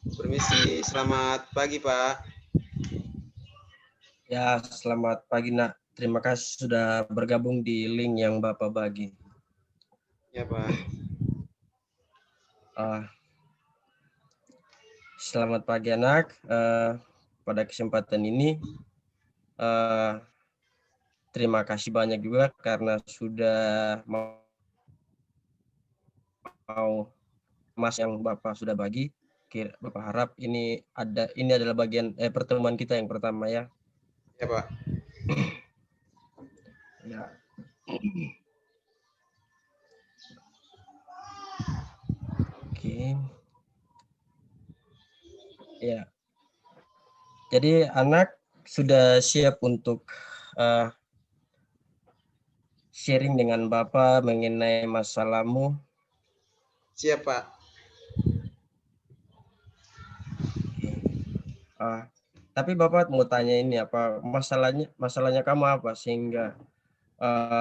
Permisi, selamat pagi Pak. Ya, selamat pagi Nak. Terima kasih sudah bergabung di link yang Bapak bagi. Ya Pak. Selamat pagi anak. Pada kesempatan ini, terima kasih banyak juga karena sudah mau Mas yang Bapak sudah bagi. Bapak harap ini adalah bagian pertemuan kita yang pertama ya. Ya Pak. Ya. Oke. Ya. Jadi anak sudah siap untuk sharing dengan Bapak mengenai masalahmu. Siap Pak. Tapi Bapak mau tanya ini apa masalahnya kamu apa sehingga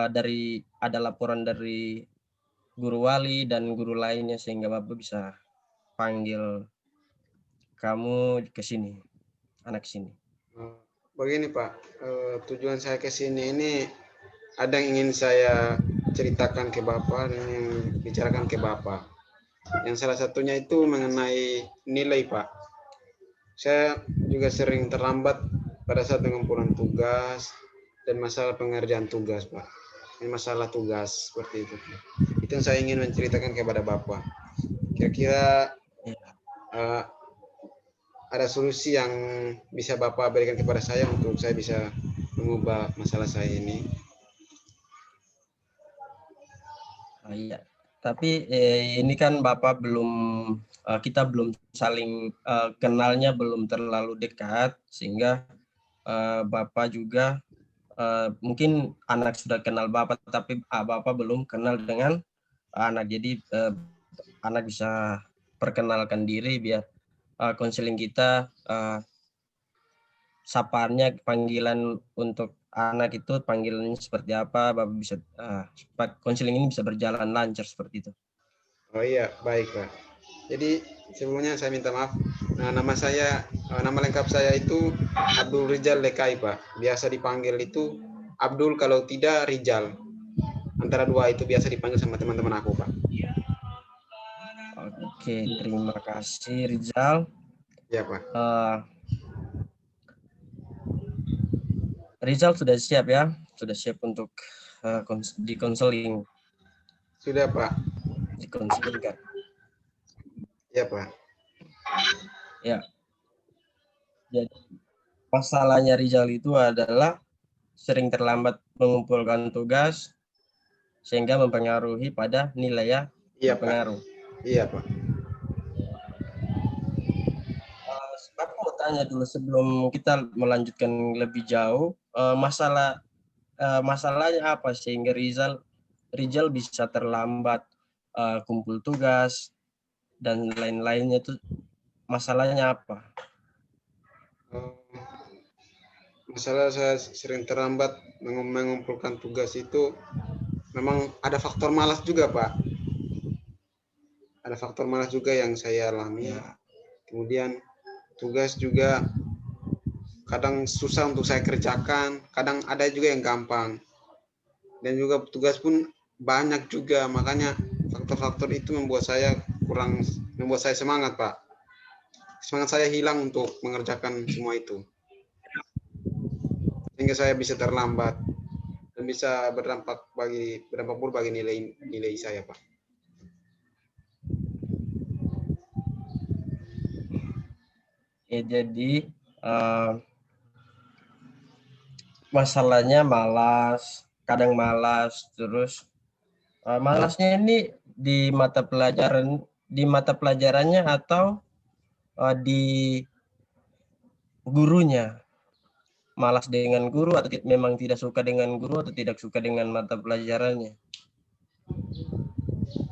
dari ada laporan dari guru wali dan guru lainnya sehingga Bapak bisa panggil kamu ke sini, anak sini. Begini Pak, tujuan saya ke sini ini ada yang ingin saya ceritakan ke Bapak dan yang bicarakan ke Bapak. Yang salah satunya itu mengenai nilai Pak. Saya juga sering terlambat pada saat pengumpulan tugas dan masalah pengerjaan tugas Pak. Ini masalah tugas seperti itu. Itu yang saya ingin menceritakan kepada Bapak. Kira-kira ada solusi yang bisa Bapak berikan kepada saya untuk saya bisa mengubah masalah saya ini. Iya. Tapi ini kan Bapak kita belum saling kenalnya belum terlalu dekat sehingga Bapak juga mungkin anak sudah kenal Bapak tapi Bapak belum kenal dengan anak. Jadi anak bisa perkenalkan diri biar konseling kita sapaannya panggilan untuk anak itu panggilannya seperti apa, Bapak bisa konseling ini bisa berjalan lancar seperti itu. Oh iya, baik Pak. Jadi sebelumnya saya minta maaf. Nah, nama lengkap saya itu Abdul Rizal Lekai Pak. Biasa dipanggil itu Abdul, kalau tidak Rizal. Antara dua itu biasa dipanggil sama teman-teman aku Pak. Oke, terima kasih Rizal. Ya Pak. Rizal sudah siap ya? Sudah siap untuk dikonseling? Sudah Pak. Dikonseling kan? Ya Pak. Ya. Jadi masalahnya Rizal itu adalah sering terlambat mengumpulkan tugas sehingga mempengaruhi pada nilai ya. Iya Berpengaruh. Pak. Iya Pak. Aku mau tanya dulu sebelum kita melanjutkan lebih jauh, masalahnya apa sehingga Rizal bisa terlambat kumpul tugas dan lain-lainnya itu masalahnya apa? Masalah saya sering terlambat mengumpulkan tugas itu memang ada faktor malas juga Pak. Ada faktor malas juga yang saya alami. Kemudian tugas juga kadang susah untuk saya kerjakan, kadang ada juga yang gampang. Dan juga tugas pun banyak juga, makanya faktor-faktor itu membuat saya semangat Pak. Semangat saya hilang untuk mengerjakan semua itu. Sehingga saya bisa terlambat dan bisa berdampak buruk bagi nilai saya Pak. Jadi masalahnya kadang malas, terus malasnya ini di mata pelajarannya atau di gurunya? Malas dengan guru atau memang tidak suka dengan guru atau tidak suka dengan mata pelajarannya?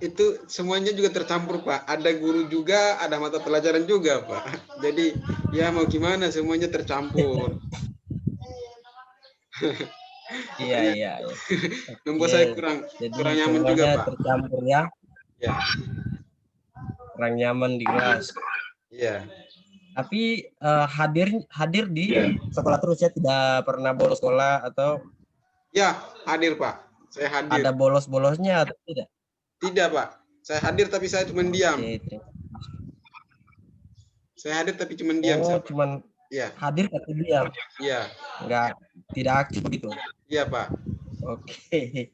Itu semuanya juga tercampur Pak. Ada guru juga, ada mata pelajaran juga Pak. Jadi ya mau gimana, semuanya tercampur. Iya. Membuat saya Jadi kurang nyaman juga semuanya Pak. tercampur ya. Ya. Kurang nyaman di kelas. Iya. Tapi hadir di sekolah terus ya, tidak pernah bolos sekolah atau Ya, hadir Pak. Saya hadir. ada bolos-bolosnya atau tidak? Tidak Pak. Saya hadir tapi saya cuma diam. Oke, terima kasih. Saya hadir tapi cuma diam. Oh, Saya, Pak. cuman Iya, hadir tapi diam, iya, nggak tidak aktif begitu. iya Pak. Oke.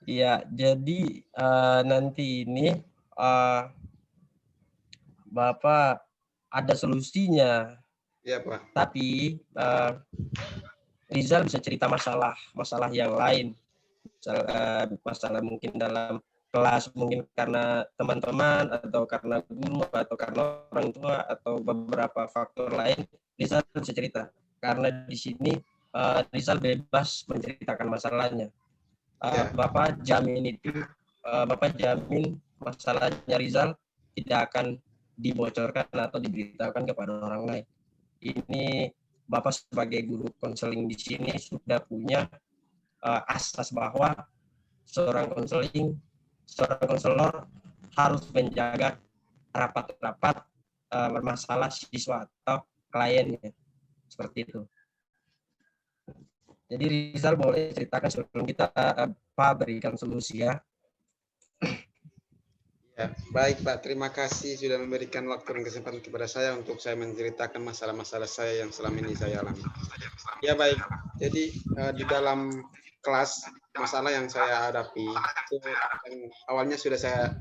Iya, jadi nanti ini Bapak ada solusinya, Iya Pak. tapi Rizal bisa cerita masalah yang lain, masalah mungkin dalam kelas, mungkin karena teman-teman atau karena guru atau karena orang tua atau beberapa faktor lain. Rizal bisa cerita karena di sini Rizal bebas menceritakan masalahnya. Bapak jamin masalahnya Rizal tidak akan dibocorkan atau diberitahukan kepada orang lain. Ini Bapak sebagai guru konseling di sini sudah punya asas bahwa seorang konselor harus menjaga rapat-rapat masalah siswa atau kliennya, seperti itu. Jadi Rizal boleh ceritakan sebelum kita Pak berikan solusi ya. Ya, baik Pak, terima kasih sudah memberikan waktu dan kesempatan kepada saya untuk saya menceritakan masalah-masalah saya yang selama ini saya alami. Ya baik, jadi di dalam kelas masalah yang saya hadapi itu yang awalnya sudah saya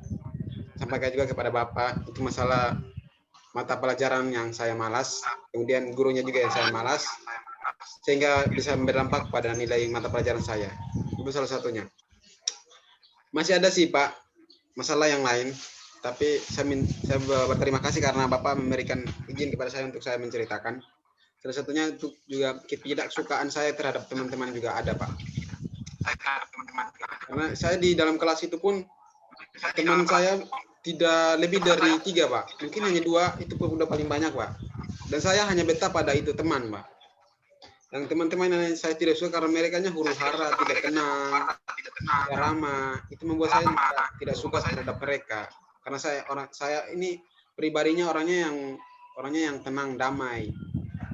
sampaikan juga kepada Bapak, itu masalah mata pelajaran yang saya malas, kemudian gurunya juga yang saya malas, sehingga bisa berdampak pada nilai mata pelajaran saya. Itu salah satunya. Masih ada sih Pak, masalah yang lain, tapi saya berterima kasih karena Bapak memberikan izin kepada saya untuk saya menceritakan. Salah satunya untuk juga ketidaksukaan saya terhadap teman-teman juga ada Pak. Karena saya di dalam kelas itu pun teman saya tidak lebih dari 3 Pak, mungkin hanya 2, itu pun udah paling banyak Pak. Dan saya hanya betah pada itu teman Pak. Yang teman-teman yang saya tidak suka karena mereka huru hara, tidak tenang, tidak ramah. Itu membuat saya tidak suka terhadap mereka. Karena saya ini pribadinya orangnya yang tenang, damai,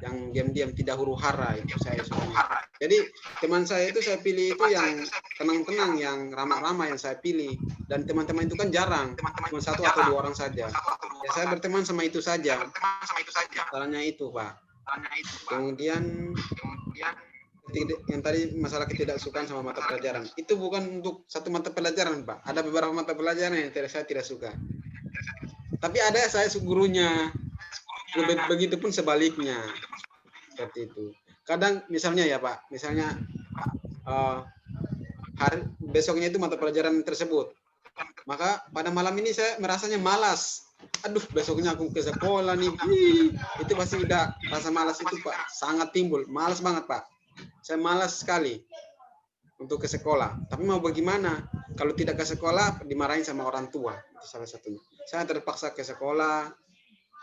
yang diam-diam tidak huru hara, itu saya suka. Jadi teman saya itu saya pilih itu yang tenang-tenang, yang ramah-ramah yang saya pilih. Dan teman-teman itu kan jarang, cuma 1 atau 2 orang saja. Ya saya berteman sama itu saja. Caranya itu Pak. Kemudian yang tadi masalah ketidaksukaan sama mata pelajaran, itu bukan untuk satu mata pelajaran Pak, ada beberapa mata pelajaran yang saya tidak suka, tapi ada saya gurunya, begitupun sebaliknya, seperti itu. Kadang misalnya ya Pak, misalnya besoknya itu mata pelajaran tersebut, maka pada malam ini saya merasanya malas. Aduh, besoknya aku ke sekolah nih. Itu pasti udah rasa malas itu Pak, sangat timbul. Malas banget Pak. Saya malas sekali untuk ke sekolah. Tapi mau bagaimana? Kalau tidak ke sekolah dimarahin sama orang tua. Itu salah satunya. Saya terpaksa ke sekolah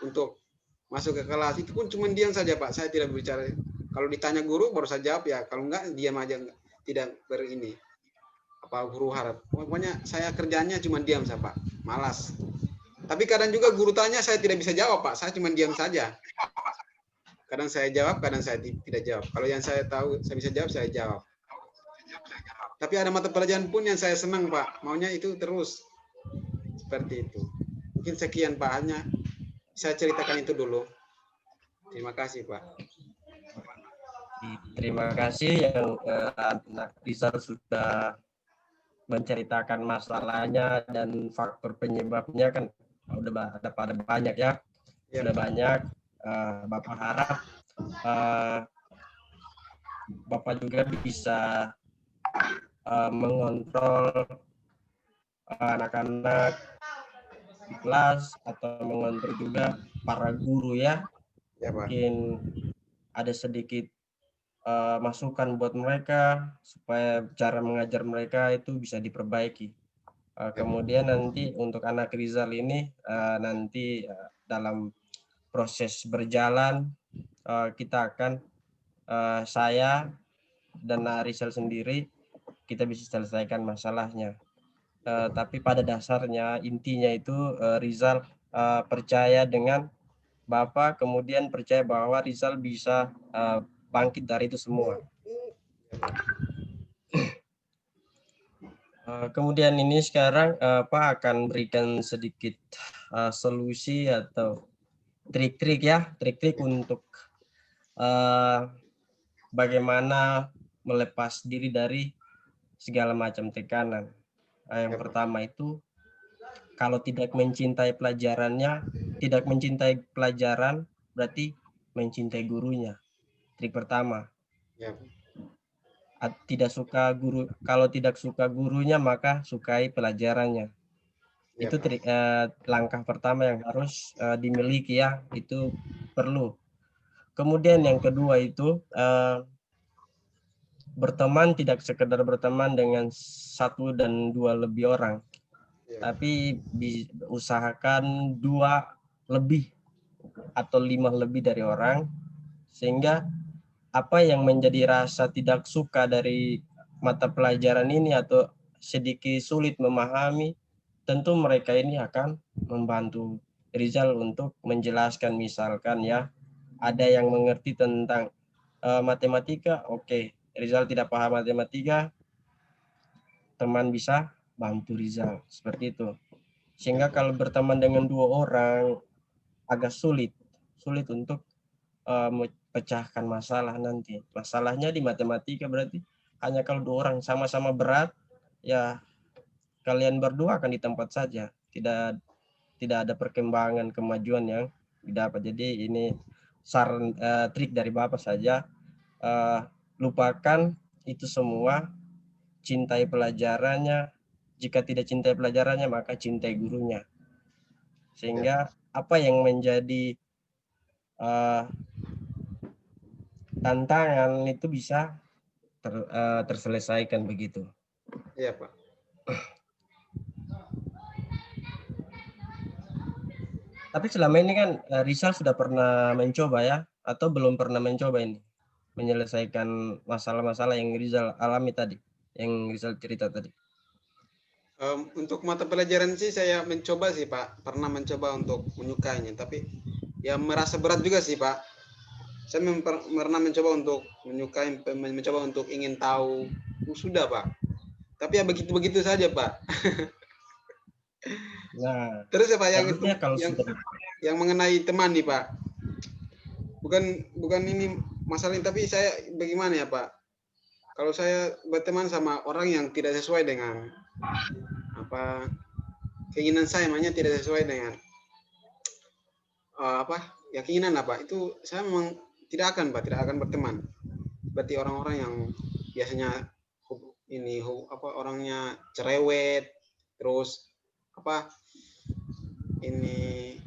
untuk masuk ke kelas. Itu pun cuma diam saja Pak. Saya tidak berbicara. Kalau ditanya guru baru saya jawab ya. Kalau enggak diam aja, tidak berini. Apa guru harap. Pokoknya saya kerjanya cuma diam saja Pak. Malas. Tapi kadang juga guru tanya saya tidak bisa jawab Pak. Saya cuma diam saja. Kadang saya jawab, kadang saya tidak jawab. Kalau yang saya tahu saya bisa jawab, saya jawab. Tapi ada mata pelajaran pun yang saya senang Pak. Maunya itu terus. Seperti itu. Mungkin sekian Pak. Hanya saya ceritakan itu dulu. Terima kasih Pak. Terima kasih yang anak Rizal sudah menceritakan masalahnya dan faktor penyebabnya kan udah ada pada banyak ya, sudah banyak. Bapak harap Bapak juga bisa mengontrol anak-anak di kelas atau mengontrol juga para guru ya. Mungkin ada sedikit masukan buat mereka supaya cara mengajar mereka itu bisa diperbaiki. Kemudian nanti untuk anak Rizal ini nanti dalam proses berjalan kita akan saya dan Rizal sendiri kita bisa selesaikan masalahnya. tapi pada dasarnya intinya itu Rizal percaya dengan Bapak, kemudian percaya bahwa Rizal bisa bangkit dari itu semua. Kemudian ini sekarang Pak akan berikan sedikit solusi atau trik-trik untuk bagaimana melepas diri dari segala macam tekanan. Yang pertama itu, kalau tidak mencintai pelajarannya, tidak mencintai pelajaran berarti mencintai gurunya. Trik pertama. Ya. Tidak suka guru, kalau tidak suka gurunya maka sukai pelajarannya. Ya, Itu Pak. langkah pertama yang harus dimiliki ya, itu perlu. Kemudian yang kedua itu berteman tidak sekedar berteman dengan satu dan dua lebih orang, Ya. tapi usahakan 2 lebih atau 5 lebih dari orang, sehingga apa yang menjadi rasa tidak suka dari mata pelajaran ini atau sedikit sulit memahami, tentu mereka ini akan membantu Rizal untuk menjelaskan. Misalkan ya, ada yang mengerti tentang matematika, oke, Rizal tidak paham matematika, teman bisa bantu Rizal, seperti itu. Sehingga kalau berteman dengan 2 orang agak sulit untuk pecahkan masalah nanti. Masalahnya di matematika berarti hanya kalau 2 orang sama-sama berat, ya kalian berdua akan di tempat saja. Tidak ada perkembangan kemajuan yang didapat. Jadi ini saran trik dari Bapak saja, lupakan itu semua, cintai pelajarannya. Jika tidak cintai pelajarannya maka cintai gurunya. Sehingga apa yang menjadi tantangan itu bisa terselesaikan begitu. Iya, Pak. Tapi selama ini kan Rizal sudah pernah mencoba ya, atau belum pernah mencoba ini menyelesaikan masalah-masalah yang Rizal alami tadi, yang Rizal cerita tadi. Untuk mata pelajaran sih saya mencoba sih, Pak. Pernah mencoba untuk menyukainya, tapi ya merasa berat juga sih, Pak. Saya pernah mencoba untuk menyukai, mencoba untuk ingin tahu. Sudah, Pak. Tapi ya begitu-begitu saja, Pak. Nah, Terus ya, Pak, yang itu seharusnya kalau yang sudah yang mengenai teman nih, Pak. Bukan ini masalah ini, tapi saya bagaimana ya, Pak? Kalau saya berteman sama orang yang tidak sesuai dengan apa keinginan saya, namanya tidak sesuai dengan apa ya keinginan apa itu, saya memang tidak akan berteman. Berarti orang-orang yang biasanya ini apa orangnya cerewet, terus apa ini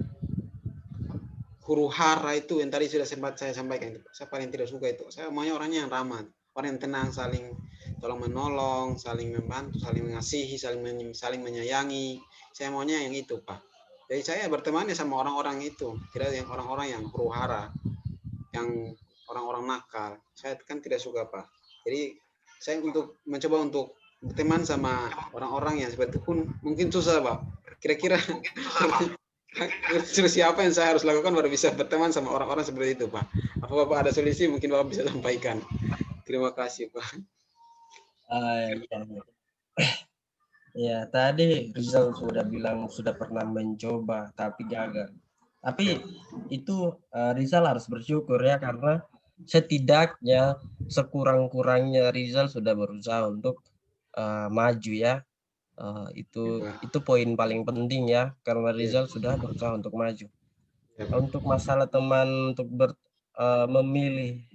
huru hara, itu yang tadi sudah sempat saya sampaikan, itu saya paling tidak suka itu. Saya maunya orangnya yang ramah, orang yang tenang, saling tolong menolong, saling membantu, saling mengasihi, saling menyayangi. Saya maunya yang itu, Pak. Jadi saya bertemannya sama orang-orang itu, tidak yang orang-orang yang huru hara, yang orang-orang nakal. Saya kan tidak suka, Pak. Jadi saya mencoba untuk berteman sama orang-orang yang seperti itu pun mungkin susah, Pak. Kira-kira solusi apa yang saya harus lakukan baru bisa berteman sama orang-orang seperti itu, Pak? Apa Bapak ada solusi, mungkin Bapak bisa sampaikan. Terima kasih, Pak. iya. Ya, tadi Rizal sudah bilang sudah pernah mencoba tapi gagal. Tapi itu Rizal harus bersyukur ya, karena setidaknya sekurang-kurangnya Rizal sudah berusaha untuk maju ya. Itu poin paling penting ya, karena Rizal sudah berusaha untuk maju. Untuk masalah teman untuk memilih,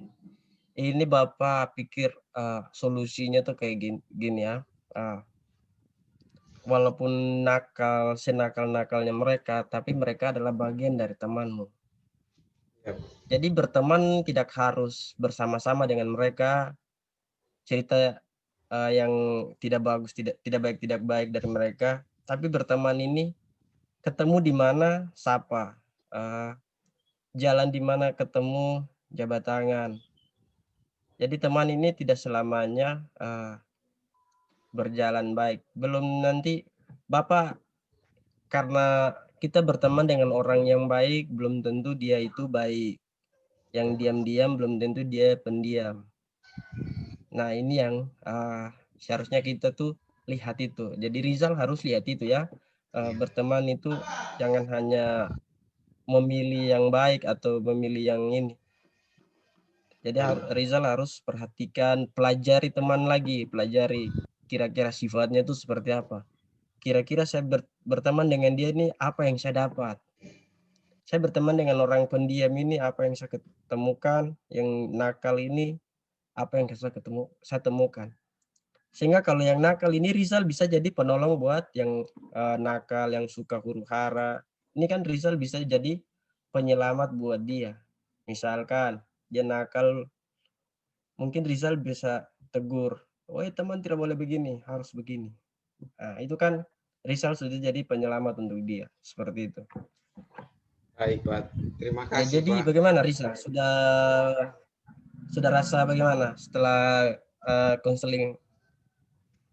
ini Bapak pikir solusinya tuh kayak gini ya. Walaupun nakal, senakal-nakalnya mereka, tapi mereka adalah bagian dari temanmu. Jadi berteman tidak harus bersama-sama dengan mereka. Cerita yang tidak bagus, tidak baik dari mereka, tapi berteman ini ketemu di mana sapa, jalan di mana ketemu jabat tangan. Jadi teman ini tidak selamanya berjalan baik. Belum nanti Bapak, karena kita berteman dengan orang yang baik, belum tentu dia itu baik. Yang diam-diam belum tentu dia pendiam. Nah, ini yang seharusnya kita tuh lihat itu. Jadi Rizal harus lihat itu ya. Berteman itu jangan hanya memilih yang baik atau memilih yang ini. Jadi Rizal harus perhatikan, pelajari teman lagi, pelajari kira-kira sifatnya itu seperti apa. Kira-kira saya berteman dengan dia ini apa yang saya dapat. Saya berteman dengan orang pendiam ini apa yang saya ketemukan, yang nakal ini apa yang saya temukan. Sehingga kalau yang nakal ini Rizal bisa jadi penolong buat yang nakal, yang suka huru-hara. Ini kan Rizal bisa jadi penyelamat buat dia. Misalkan dia nakal, mungkin Rizal bisa tegur, "Woi teman, tidak boleh begini, harus begini." Nah, itu kan Rizal sudah jadi penyelamat untuk dia, seperti itu. Baik, Pak. Terima Ya, kasih, jadi Pak. bagaimana Rizal? Sudah rasa bagaimana setelah konseling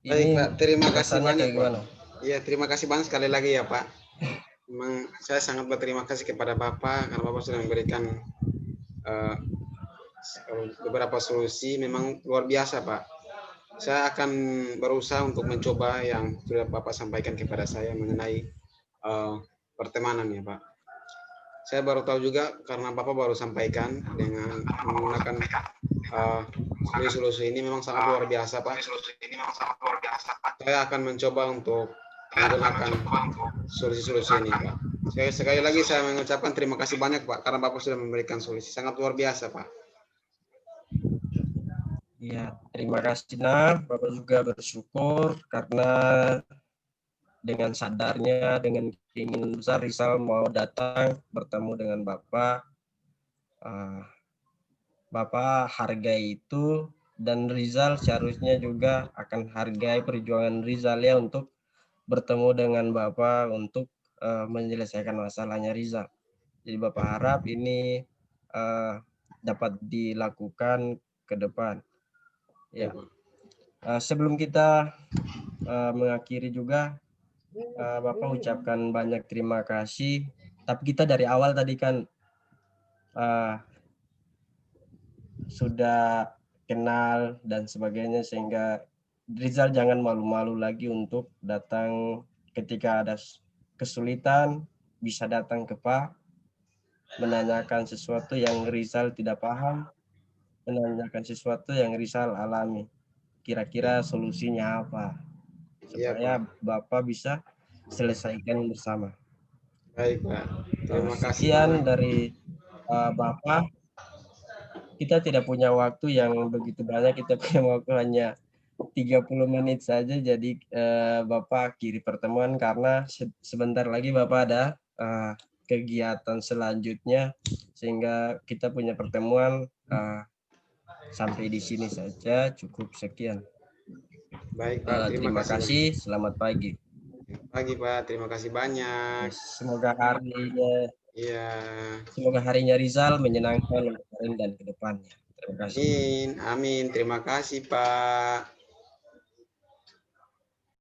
Baik, ini, Pak. Terima kasih rasanya banyak, kayak Pak. gimana? Ya, terima kasih banyak sekali lagi ya, Pak. Memang saya sangat berterima kasih kepada Bapak karena Bapak sudah memberikan uh, beberapa solusi. Memang luar biasa, Pak. Saya akan berusaha untuk mencoba yang sudah Bapak sampaikan kepada saya mengenai pertemanan ya, Pak. Saya baru tahu juga karena Bapak baru sampaikan dengan menggunakan solusi ini memang sangat luar biasa, Pak. Saya akan mencoba untuk menggunakan solusi-solusi ini, Pak. Sekali lagi saya mengucapkan terima kasih banyak, Pak, karena Bapak sudah memberikan solusi. Sangat luar biasa, Pak. Ya, terima kasih. Nah, Bapak juga bersyukur karena dengan sadarnya, dengan keinginan besar Rizal mau datang bertemu dengan Bapak. Bapak hargai itu, dan Rizal seharusnya juga akan hargai perjuangan Rizal ya untuk bertemu dengan Bapak untuk menyelesaikan masalahnya Rizal. Jadi Bapak harap ini dapat dilakukan ke depan. Ya. Sebelum kita mengakhiri juga, Bapak ucapkan banyak terima kasih. Tapi kita dari awal tadi kan sudah kenal dan sebagainya, sehingga Rizal jangan malu-malu lagi untuk datang ketika ada kesulitan, bisa datang ke Pak, menanyakan sesuatu yang Rizal tidak paham, menanyakan sesuatu yang Rizal alami. Kira-kira solusinya apa? Supaya Bapak bisa selesaikan bersama. Baik, Pak. Terima kasih Sekian banyak. dari Bapak. Kita tidak punya waktu yang begitu banyak, kita punya waktu hanya 30 menit saja. Jadi Bapak akhiri pertemuan karena sebentar lagi Bapak ada kegiatan selanjutnya, sehingga kita punya pertemuan sampai di sini saja, cukup sekian. Baik, Pak. Terima kasih. Selamat pagi. Pagi, Pak. Terima kasih banyak. Semoga Iya. harinya Rizal menyenangkan untuk hari dan ke depannya. Terima kasih. Amin. Amin. Terima kasih, Pak.